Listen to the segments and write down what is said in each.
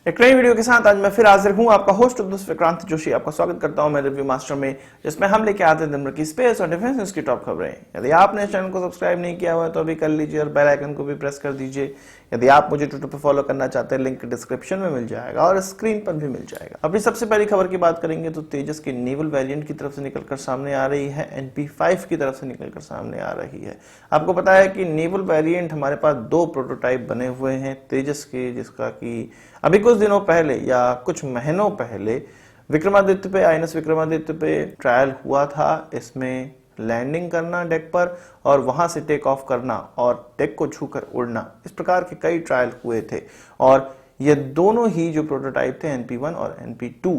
एक नई वीडियो के साथ आज मैं फिर हाजिर हूं। आपका होस्ट दोस्त विक्रांत जोशी आपका स्वागत करता हूं मैं रिव्यू मास्टर में, जिसमें हम लेके आते हैं दिन भर की स्पेस और डिफेंस न्यूज की टॉप खबरें। यदि आपने इस चैनल को सब्सक्राइब नहीं किया हुआ है तो अभी कर लीजिए और बेल आइकन को भी प्रेस कर दीजिए। यदि आप मुझे ट्विटर पर फॉलो करना चाहते हैं, लिंक डिस्क्रिप्शन में मिल जाएगा और स्क्रीन पर भी मिल जाएगा। अभी सबसे पहली खबर की बात करेंगे तो तेजस की नेवल वेरिएंट की तरफ से निकलकर सामने आ रही है, NP5 की तरफ से निकलकर सामने आ रही है। आपको पता है कि नेवल वेरिएंट हमारे पास दो प्रोटोटाइप बने हुए हैं तेजस के, जिसका कि अभी कुछ दिनों पहले या कुछ महीनों पहले विक्रमादित्य पे, INS विक्रमादित्य पे ट्रायल हुआ था। इसमें लैंडिंग करना डेक पर और वहां से टेक ऑफ करना और डेक को छूकर उड़ना, इस प्रकार के कई ट्रायल हुए थे। और ये दोनों ही जो प्रोटोटाइप थे NP1 और NP2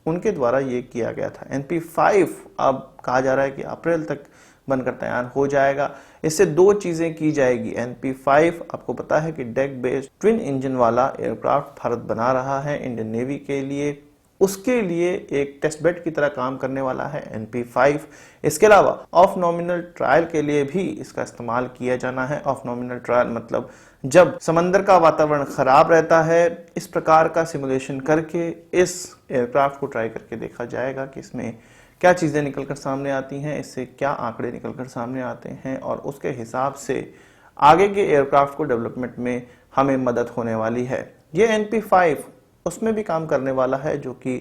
उनके द्वारा ये किया गया था। NP5 अब कहा जा रहा है कि अप्रैल तक बनकर तैयार हो जाएगा। इससे दो चीजें की जाएगी। NP5 आपको पता है कि डेक बेस्ड ट्विन इंजन वाला एयरक्राफ्ट भारत बना रहा है इंडियन नेवी के लिए, उसके लिए एक टेस्ट बेड की तरह काम करने वाला है NP5। इसके अलावा ऑफ नॉमिनल ट्रायल के लिए भी इसका इस्तेमाल किया जाना है। ऑफ नॉमिनल ट्रायल मतलब जब समंदर का वातावरण खराब रहता है, इस प्रकार का सिमुलेशन करके इस एयरक्राफ्ट को ट्राई करके देखा जाएगा कि इसमें क्या चीजें निकलकर सामने आती हैं, इससे क्या आंकड़े निकलकर सामने आते हैं और उसके हिसाब से आगे के एयरक्राफ्ट को डेवलपमेंट में हमें मदद होने वाली है। ये NP5 उसमें भी काम करने वाला है जो कि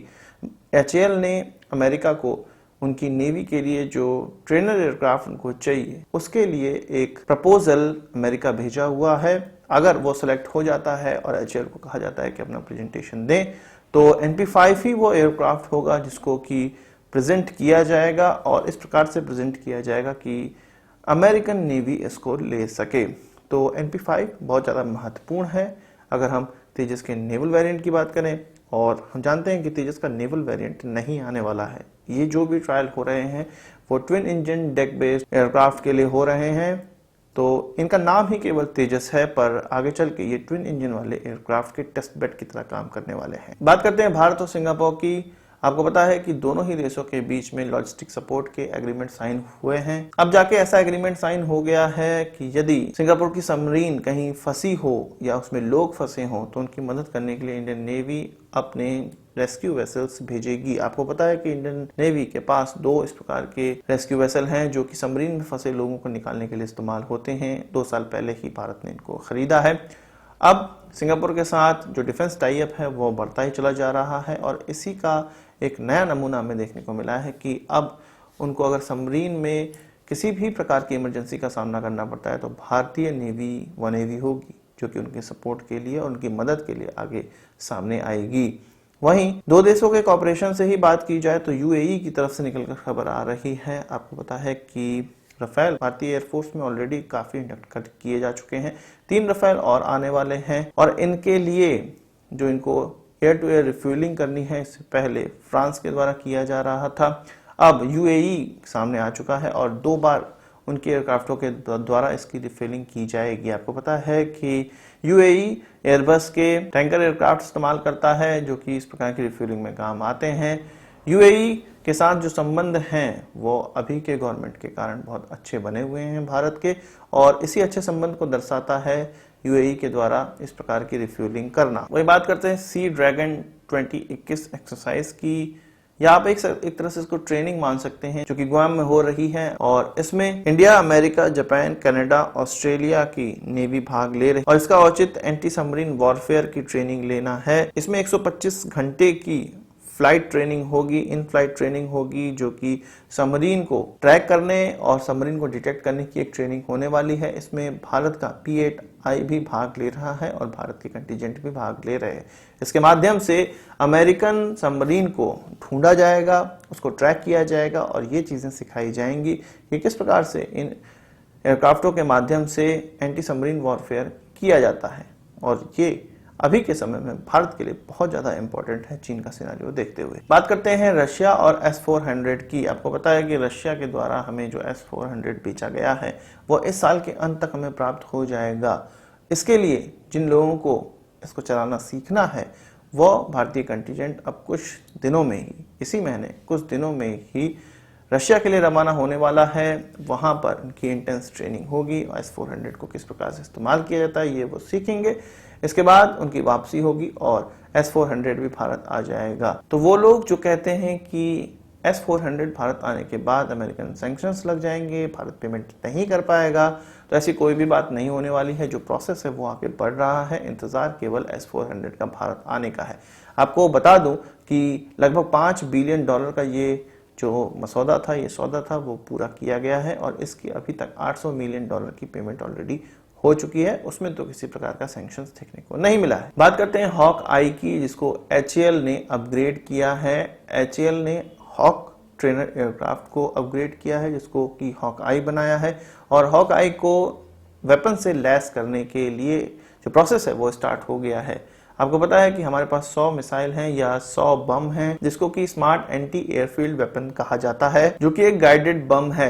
HAL ने अमेरिका को उनकी नेवी के लिए जो ट्रेनर एयरक्राफ्ट उनको चाहिए उसके लिए एक प्रपोजल अमेरिका भेजा हुआ है। अगर वो सिलेक्ट हो जाता है और HAL को कहा जाता है कि अपना प्रेजेंटेशन दें, तो NP5 ही वो एयरक्राफ्ट होगा जिसको कि प्रेजेंट किया जाएगा और इस प्रकार से प्रेजेंट किया जाएगा कि अमेरिकन नेवी इसको ले सके। तो NP5 बहुत ज़्यादा महत्वपूर्ण है अगर हम तेजस के नेवल वेरिएंट की बात करें। और हम जानते हैं कि तेजस का नेवल वेरिएंट नहीं आने वाला है। ये जो भी ट्रायल हो रहे हैं वो twin engine deck based aircraft के लिए हो रहे हैं, तो इनका नाम ही केवल तेजस है, पर आगे चल के ये ट्विन इंजन वाले एयरक्राफ्ट के टेस्ट बेड की तरह काम करने वाले हैं। बात करते हैं भारत और सिंगापुर की। आपको पता है कि दोनों ही देशों के बीच में लॉजिस्टिक सपोर्ट के एग्रीमेंट साइन हुए हैं। अब जाके ऐसा एग्रीमेंट साइन हो गया है कि यदि सिंगापुर की सबमरीन कहीं फंसी हो या उसमें लोग फंसे हो तो उनकी मदद करने के लिए इंडियन नेवी अपने रेस्क्यू वेसल्स भेजेगी। आपको पता है कि इंडियन नेवी के पास दो इस प्रकार के रेस्क्यू वेसल हैं जो कि सबमरीन में फंसे लोगों को निकालने के लिए इस्तेमाल होते हैं। 2 साल पहले ही भारत ने इनको खरीदा है। अब सिंगापुर के साथ जो डिफेंस टाई अप है वो बढ़ता ही चला जा रहा है और इसी का एक नया नमूना हमें देखने को मिला है कि अब उनको अगर सबमरीन में किसी भी प्रकार की इमरजेंसी का सामना करना पड़ता है तो भारतीय नेवी व नेवी होगी जो कि उनके सपोर्ट के लिए और उनकी मदद के लिए आगे सामने आएगी। वहीं दो देशों के कॉपरेशन से ही बात की जाए तो UAE की तरफ से निकलकर खबर आ रही है। आपको पता है कि रफेल भारतीय एयरफोर्स में ऑलरेडी काफी इंडक्ट किए जा चुके हैं। 3 रफेल और आने वाले हैं और इनके लिए जो इनको एयर टू एयर रिफ्यूलिंग करनी है, इससे पहले फ्रांस के द्वारा किया जा रहा था। अब UAE सामने आ चुका है और 2 बार उनके एयरक्राफ्टों के द्वारा इसकी रिफ्यूलिंग की जाएगी। आपको पता है कि UAE एयरबस के टैंकर एयरक्राफ्ट इस्तेमाल करता है जो कि इस प्रकार की रिफ्यूलिंग में काम आते हैं। UAE के साथ जो संबंध हैं वो अभी के गवर्नमेंट के कारण बहुत अच्छे बने हुए हैं भारत के, और इसी अच्छे संबंध को दर्शाता है UAE के द्वारा इस प्रकार की रिफ्यूलिंग करना। वही बात करते हैं सी ड्रैगन 2021 एक्सरसाइज की। या आप एक तरह से इसको ट्रेनिंग मान सकते हैं जो कि गुआम में हो रही है और इसमें India, America, Japan, Canada, Australia की नेवी भाग ले रही है और इसका औचित्य एंटी सबमरीन वॉरफेयर की ट्रेनिंग लेना है। इसमें 125 घंटे की फ्लाइट ट्रेनिंग होगी, इन फ्लाइट ट्रेनिंग होगी जो कि सबमरीन को ट्रैक करने और सबमरीन को डिटेक्ट करने की एक ट्रेनिंग होने वाली है। इसमें भारत का P8I भी भाग ले रहा है और भारत के कंटीजेंट भी भाग ले रहे हैं। इसके माध्यम से अमेरिकन सबमरीन को ढूंढा जाएगा, उसको ट्रैक किया जाएगा और ये चीजें सिखाई जाएंगी कि किस प्रकार से इन एयरक्राफ्टों के माध्यम से एंटी सबमरीन वॉरफेयर किया जाता है। और ये अभी के समय में भारत के लिए बहुत ज्यादा इंपॉर्टेंट है चीन का सिनेरियो देखते हुए। बात करते हैं रशिया और S-400 की। आपको पता है कि रशिया के द्वारा हमें जो S-400 बेचा गया है वो इस साल के अंत तक हमें प्राप्त हो जाएगा। इसके लिए जिन लोगों को इसको चलाना सीखना है वो भारतीय कंटीजेंट अब कुछ दिनों में ही, इसी महीने कुछ दिनों में ही रशिया के लिए रवाना होने वाला है। वहां पर उनकी इंटेंस ट्रेनिंग होगी। S-400 को किस प्रकार से इस्तेमाल किया जाता है ये वो सीखेंगे। इसके बाद उनकी वापसी होगी और S-400 भी भारत आ जाएगा। तो वो लोग जो कहते हैं कि S-400 भारत आने के बाद अमेरिकन सैंक्शंस लग जाएंगे, भारत पेमेंट नहीं कर पाएगा, तो ऐसी कोई भी बात नहीं होने वाली है। जो प्रोसेस है वो आगे बढ़ रहा है। इंतजार केवल S-400 का भारत आने का है। आपको बता दूं कि लगभग $5 बिलियन का ये जो मसौदा था, ये सौदा था, वो पूरा किया गया है और इसकी अभी तक $800 मिलियन की पेमेंट ऑलरेडी हो चुकी है। उसमें तो किसी प्रकार का सैंक्शंस देखने को नहीं मिला है। बात करते हैं हॉक आई की, जिसको HAL ने अपग्रेड किया है। HAL ने हॉक ट्रेनर एयरक्राफ्ट को अपग्रेड किया है, जिसको कि हॉक आई बनाया है और हॉक आई को वेपन से लैस करने के लिए जो प्रोसेस है वो स्टार्ट हो गया है। आपको पता है कि हमारे पास 100 मिसाइल हैं या 100 बम हैं, जिसको कि स्मार्ट एंटी एयरफील्ड वेपन कहा जाता है, जो कि एक गाइडेड बम है।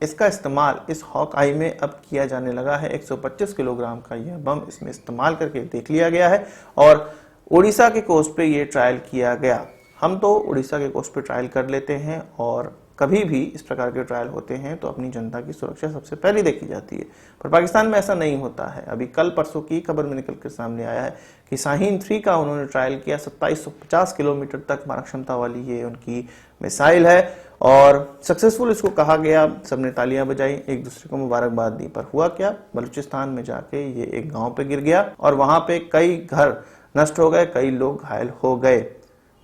इसका इस्तेमाल इस हॉक आई में अब किया जाने लगा है। 125 किलोग्राम का यह बम इसमें इस्तेमाल करके देख लिया गया है और उड़ीसा के कोस्ट पे ये ट्रायल किया गया। हम तो उड़ीसा के कोस्ट पे ट्रायल कर लेते हैं और कभी भी इस प्रकार के ट्रायल होते हैं तो अपनी जनता की सुरक्षा सबसे पहले देखी जाती है, पर पाकिस्तान में ऐसा नहीं होता है। अभी कल परसों की खबर में निकल कर सामने आया है कि शाहीन 3 का उन्होंने ट्रायल किया। 2750 किलोमीटर तक मारक क्षमता वाली ये उनकी मिसाइल है और सक्सेसफुल इसको कहा गया। सबने तालियां बजाई, एक दूसरे को मुबारकबाद दी, पर हुआ क्या, बलूचिस्तान में जाके ये एक गांव पे गिर गया और वहां पे कई घर नष्ट हो गए, कई लोग घायल हो गए।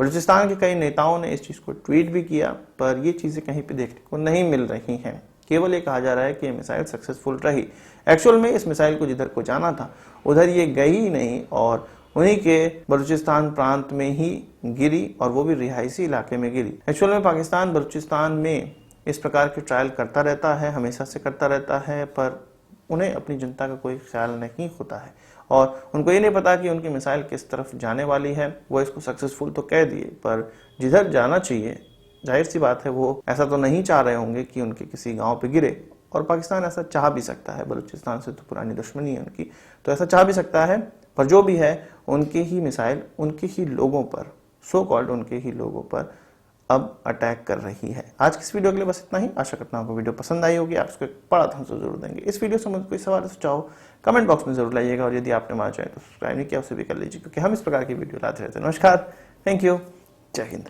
बलूचिस्तान के कई नेताओं ने इस चीज को ट्वीट भी किया, पर ये चीजें कहीं पे देखने को नहीं मिल रही हैं। केवल ये कहा जा रहा है कि ये मिसाइल सक्सेसफुल रही। एक्चुअल में इस मिसाइल को जिधर को जाना था उधर ये गई ही नहीं और उन्हीं के बलूचिस्तान प्रांत में ही गिरी और वो भी रिहायशी इलाके में गिरी। एक्चुअल में पाकिस्तान बलूचिस्तान में इस प्रकार के ट्रायल करता रहता है, हमेशा से करता रहता है, पर उन्हें अपनी जनता का कोई ख्याल नहीं होता है और उनको ये नहीं पता कि उनकी मिसाइल किस तरफ जाने वाली है। वो इसको सक्सेसफुल तो कह दिए, पर जिधर जाना चाहिए, जाहिर सी बात है वो ऐसा तो नहीं चाह रहे होंगे कि उनके किसी गांव पे गिरे। और पाकिस्तान ऐसा चाह भी सकता है, बलूचिस्तान से तो पुरानी दुश्मनी है उनकी, तो ऐसा चाह भी सकता है, पर जो भी है उनके ही मिसाइल उनके ही लोगों पर, सो कॉल्ड उनके ही लोगों पर अब अटैक कर रही है। आज की इस वीडियो के लिए बस इतना ही। आशा करता हूं आपको वीडियो पसंद आई होगी, आप इसको एक बड़ा thumbs up जरूर देंगे। इस वीडियो से मुझे कोई सवाल सुझाव कमेंट बॉक्स में जरूर लाइएगा और यदि आपने हमारा चैनल को सब्सक्राइब नहीं किया उसे भी कर लीजिए, क्योंकि हम इस प्रकार की वीडियो लाते रहते हैं। नमस्कार, थैंक यू, जय हिंद।